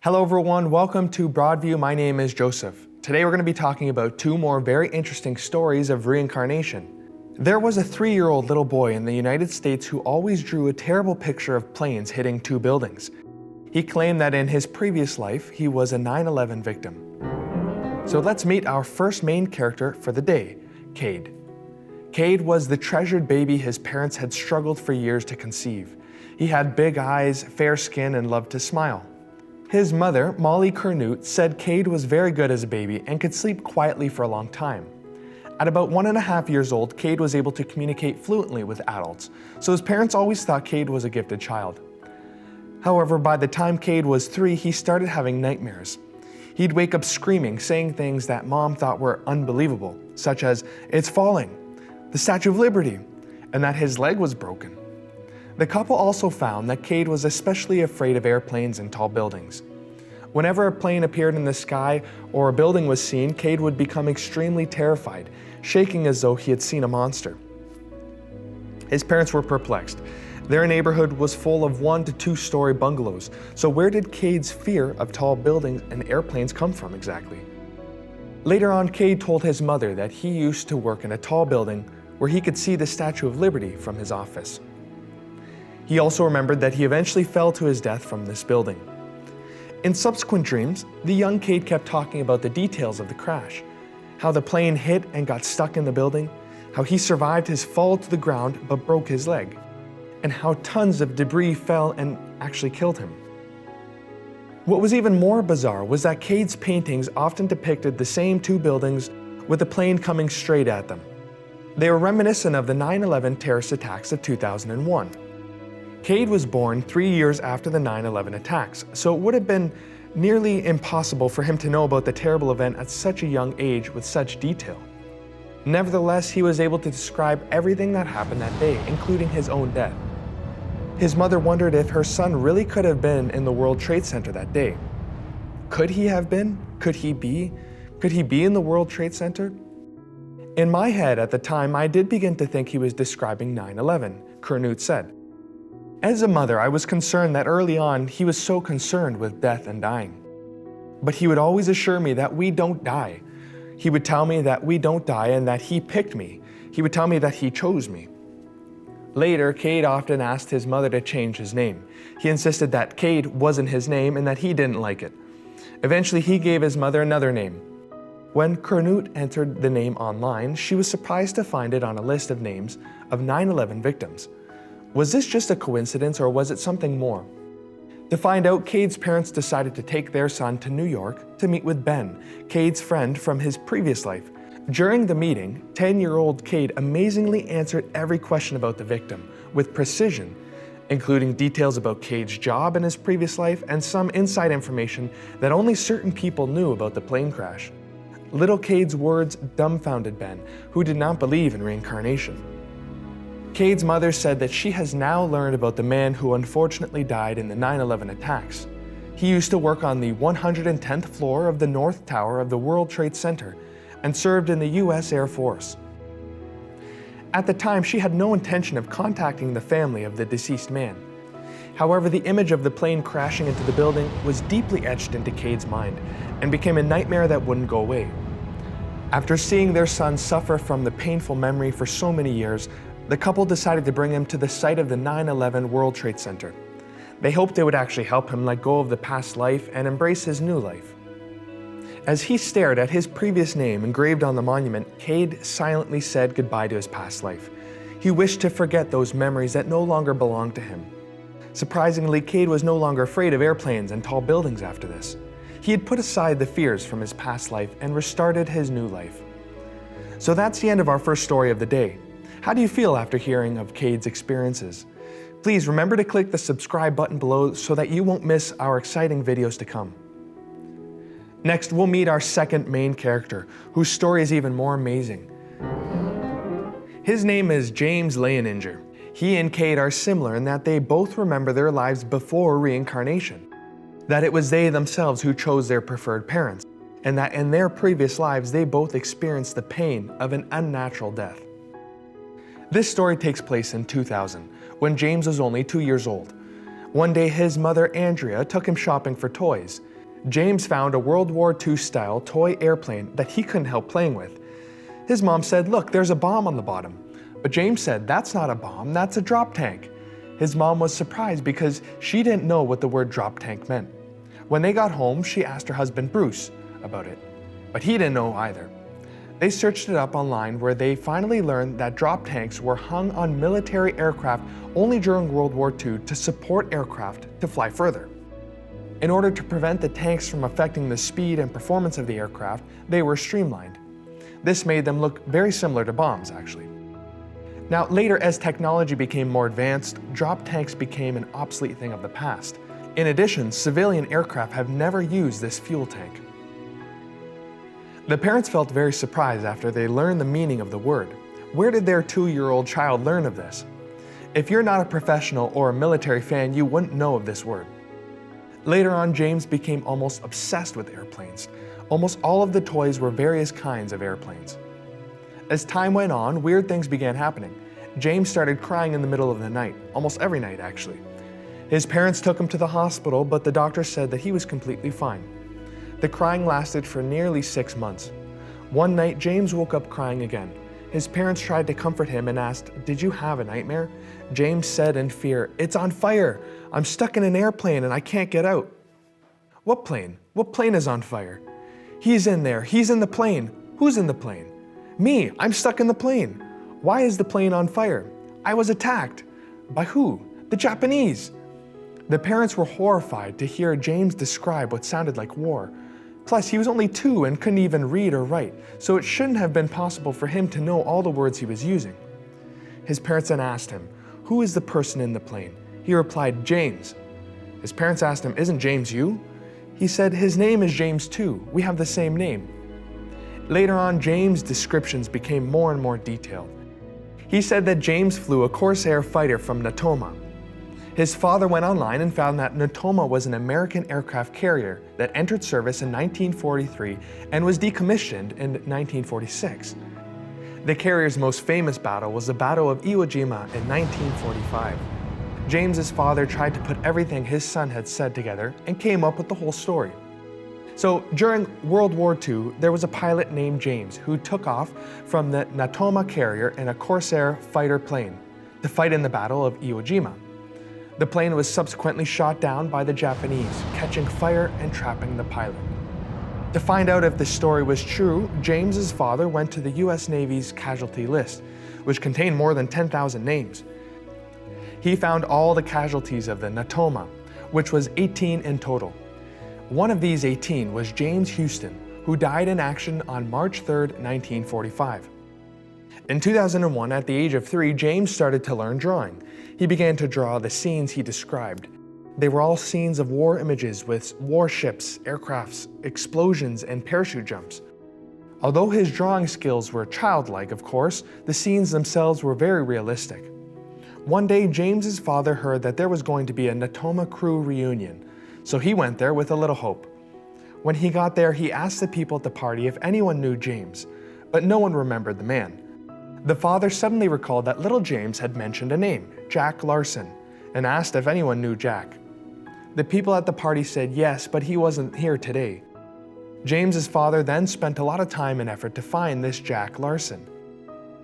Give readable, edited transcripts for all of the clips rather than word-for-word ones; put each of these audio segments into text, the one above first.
Hello everyone, welcome to Broadview. My name is Joseph. Today we're going to be talking about two more very interesting stories of reincarnation. There was a 3-year-old little boy in the United States who always drew a terrible picture of planes hitting two buildings. He claimed that in his previous life, he was a 9/11 victim. So let's meet our first main character for the day, Cade. Cade was the treasured baby his parents had struggled for years to conceive. He had big eyes, fair skin, and loved to smile. His mother, Molly Curnutte, said Cade was very good as a baby and could sleep quietly for a long time. At about 1.5 years old, Cade was able to communicate fluently with adults, so his parents always thought Cade was a gifted child. However, by the time Cade was 3, he started having nightmares. He'd wake up screaming, saying things that Mom thought were unbelievable, such as, "It's falling," the Statue of Liberty, and that his leg was broken. The couple also found that Cade was especially afraid of airplanes and tall buildings. Whenever a plane appeared in the sky or a building was seen, Cade would become extremely terrified, shaking as though he had seen a monster. His parents were perplexed. Their neighborhood was full of 1 to 2-story bungalows, so where did Cade's fear of tall buildings and airplanes come from exactly? Later on, Cade told his mother that he used to work in a tall building where he could see the Statue of Liberty from his office. He also remembered that he eventually fell to his death from this building. In subsequent dreams, the young Cade kept talking about the details of the crash, how the plane hit and got stuck in the building, how he survived his fall to the ground but broke his leg, and how tons of debris fell and actually killed him. What was even more bizarre was that Cade's paintings often depicted the same two buildings with the plane coming straight at them. They were reminiscent of the 9/11 terrorist attacks of 2001. Cade was born 3 years after the 9/11 attacks, so it would have been nearly impossible for him to know about the terrible event at such a young age with such detail. Nevertheless, he was able to describe everything that happened that day, including his own death. His mother wondered if her son really could have been in the World Trade Center that day. Could he have been? Could he be? Could he be in the World Trade Center? In my head at the time, I did begin to think he was describing 9/11, Curnutte said. As a mother, I was concerned that early on he was so concerned with death and dying. But he would always assure me that we don't die. He would tell me that we don't die and that he picked me. He would tell me that he chose me. Later, Cade often asked his mother to change his name. He insisted that Cade wasn't his name and that he didn't like it. Eventually, he gave his mother another name. When Curnutte entered the name online, she was surprised to find it on a list of names of 9/11 victims. Was this just a coincidence or was it something more? To find out, Cade's parents decided to take their son to New York to meet with Ben, Cade's friend from his previous life. During the meeting, 10-year-old Cade amazingly answered every question about the victim with precision, including details about Cade's job in his previous life and some inside information that only certain people knew about the plane crash. Little Cade's words dumbfounded Ben, who did not believe in reincarnation. Cade's mother said that she has now learned about the man who unfortunately died in the 9/11 attacks. He used to work on the 110th floor of the North Tower of the World Trade Center and served in the US Air Force. At the time, she had no intention of contacting the family of the deceased man. However, the image of the plane crashing into the building was deeply etched into Cade's mind and became a nightmare that wouldn't go away. After seeing their son suffer from the painful memory for so many years, the couple decided to bring him to the site of the 9/11 World Trade Center. They hoped it would actually help him let go of the past life and embrace his new life. As he stared at his previous name engraved on the monument, Cade silently said goodbye to his past life. He wished to forget those memories that no longer belonged to him. Surprisingly, Cade was no longer afraid of airplanes and tall buildings after this. He had put aside the fears from his past life and restarted his new life. So that's the end of our first story of the day. How do you feel after hearing of Cade's experiences? Please remember to click the subscribe button below so that you won't miss our exciting videos to come. Next, we'll meet our second main character, whose story is even more amazing. His name is James Leoninger. He and Cade are similar in that they both remember their lives before reincarnation, that it was they themselves who chose their preferred parents, and that in their previous lives they both experienced the pain of an unnatural death. This story takes place in 2000, when James was only 2 years old. One day his mother Andrea took him shopping for toys. James found a World War II style toy airplane that he couldn't help playing with. His mom said, "Look, there's a bomb on the bottom." But James said, "That's not a bomb, that's a drop tank." His mom was surprised because she didn't know what the word drop tank meant. When they got home, she asked her husband Bruce about it, but he didn't know either. They searched it up online where they finally learned that drop tanks were hung on military aircraft only during World War II to support aircraft to fly further. In order to prevent the tanks from affecting the speed and performance of the aircraft, they were streamlined. This made them look very similar to bombs, actually. Now, later, as technology became more advanced, drop tanks became an obsolete thing of the past. In addition, civilian aircraft have never used this fuel tank. The parents felt very surprised after they learned the meaning of the word. Where did their 2-year-old child learn of this? If you're not a professional or a military fan, you wouldn't know of this word. Later on, James became almost obsessed with airplanes. Almost all of the toys were various kinds of airplanes. As time went on, weird things began happening. James started crying in the middle of the night, almost every night actually. His parents took him to the hospital, but the doctor said that he was completely fine. The crying lasted for nearly 6 months. One night, James woke up crying again. His parents tried to comfort him and asked, "Did you have a nightmare?" James said in fear, "It's on fire! I'm stuck in an airplane and I can't get out." "What plane? What plane is on fire?" "He's in there. He's in the plane." "Who's in the plane?" "Me. I'm stuck in the plane." "Why is the plane on fire?" "I was attacked." "By who?" "The Japanese." The parents were horrified to hear James describe what sounded like war. Plus, he was only 2 and couldn't even read or write, so it shouldn't have been possible for him to know all the words he was using. His parents then asked him, "Who is the person in the plane?" He replied, "James." His parents asked him, "Isn't James you?" He said, "His name is James too. We have the same name." Later on, James' descriptions became more and more detailed. He said that James flew a Corsair fighter from Natoma. His father went online and found that Natoma was an American aircraft carrier that entered service in 1943 and was decommissioned in 1946. The carrier's most famous battle was the Battle of Iwo Jima in 1945. James's father tried to put everything his son had said together and came up with the whole story. So during World War II, there was a pilot named James who took off from the Natoma carrier in a Corsair fighter plane to fight in the Battle of Iwo Jima. The plane was subsequently shot down by the Japanese, catching fire and trapping the pilot. To find out if the story was true, James's father went to the US Navy's casualty list, which contained more than 10,000 names. He found all the casualties of the Natoma, which was 18 in total. One of these 18 was James Houston, who died in action on March 3, 1945. In 2001, at the age of 3, James started to learn drawing. He began to draw the scenes he described. They were all scenes of war images with warships, aircrafts, explosions, and parachute jumps. Although his drawing skills were childlike, of course, the scenes themselves were very realistic. One day, James's father heard that there was going to be a Natoma crew reunion, so he went there with a little hope. When he got there, he asked the people at the party if anyone knew James, but no one remembered the man. The father suddenly recalled that little James had mentioned a name, Jack Larson, and asked if anyone knew Jack. The people at the party said yes, but he wasn't here today. James's father then spent a lot of time and effort to find this Jack Larson.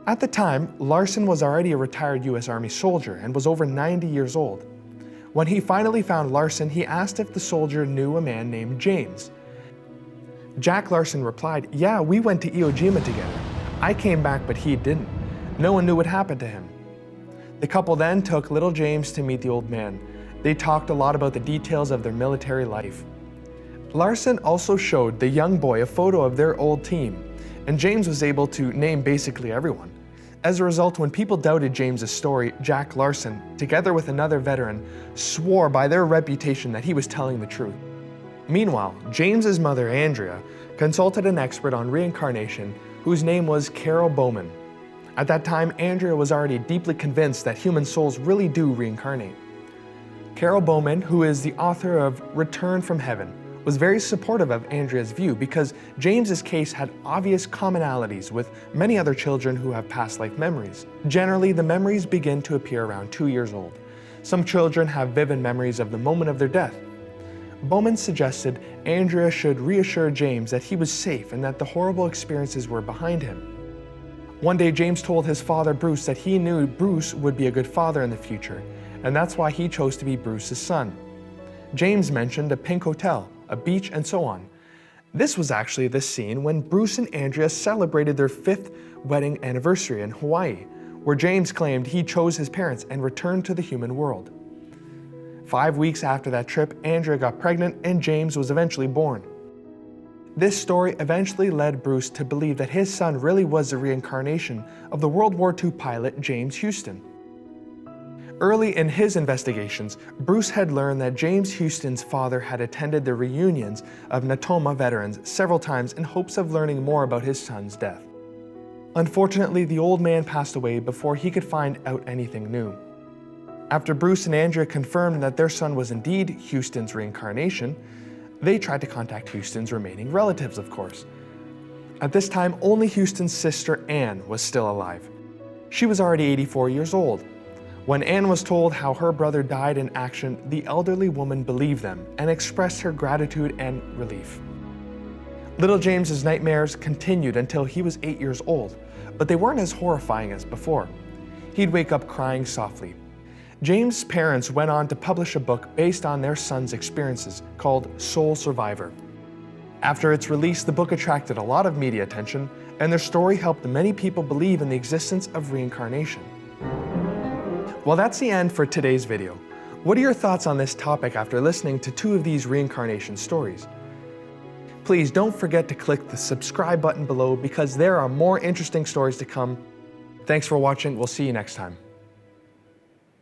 At the time, Larson was already a retired US Army soldier and was over 90 years old. When he finally found Larson, he asked if the soldier knew a man named James. Jack Larson replied, "Yeah, we went to Iwo Jima together. I came back, but he didn't. No one knew what happened to him." The couple then took little James to meet the old man. They talked a lot about the details of their military life. Larson also showed the young boy a photo of their old team, and James was able to name basically everyone. As a result, when people doubted James's story, Jack Larson, together with another veteran, swore by their reputation that he was telling the truth. Meanwhile, James's mother, Andrea, consulted an expert on reincarnation whose name was Carol Bowman. At that time, Andrea was already deeply convinced that human souls really do reincarnate. Carol Bowman, who is the author of Return from Heaven, was very supportive of Andrea's view because James's case had obvious commonalities with many other children who have past life memories. Generally, the memories begin to appear around 2 years old. Some children have vivid memories of the moment of their death. Bowman suggested Andrea should reassure James that he was safe and that the horrible experiences were behind him. One day, James told his father Bruce that he knew Bruce would be a good father in the future, and that's why he chose to be Bruce's son. James mentioned a pink hotel, a beach, and so on. This was actually the scene when Bruce and Andrea celebrated their 5th wedding anniversary in Hawaii, where James claimed he chose his parents and returned to the human world. 5 weeks after that trip, Andrea got pregnant and James was eventually born. This story eventually led Bruce to believe that his son really was the reincarnation of the World War II pilot James Houston. Early in his investigations, Bruce had learned that James Houston's father had attended the reunions of Natoma veterans several times in hopes of learning more about his son's death. Unfortunately, the old man passed away before he could find out anything new. After Bruce and Andrea confirmed that their son was indeed Houston's reincarnation, they tried to contact Houston's remaining relatives, of course. At this time, only Houston's sister Anne was still alive. She was already 84 years old. When Anne was told how her brother died in action, the elderly woman believed them and expressed her gratitude and relief. Little James's nightmares continued until he was 8 years old, but they weren't as horrifying as before. He'd wake up crying softly. James' parents went on to publish a book based on their son's experiences called Soul Survivor. After its release, the book attracted a lot of media attention, and their story helped many people believe in the existence of reincarnation. Well, that's the end for today's video. What are your thoughts on this topic after listening to 2 of these reincarnation stories? Please don't forget to click the subscribe button below because there are more interesting stories to come. Thanks for watching. We'll see you next time.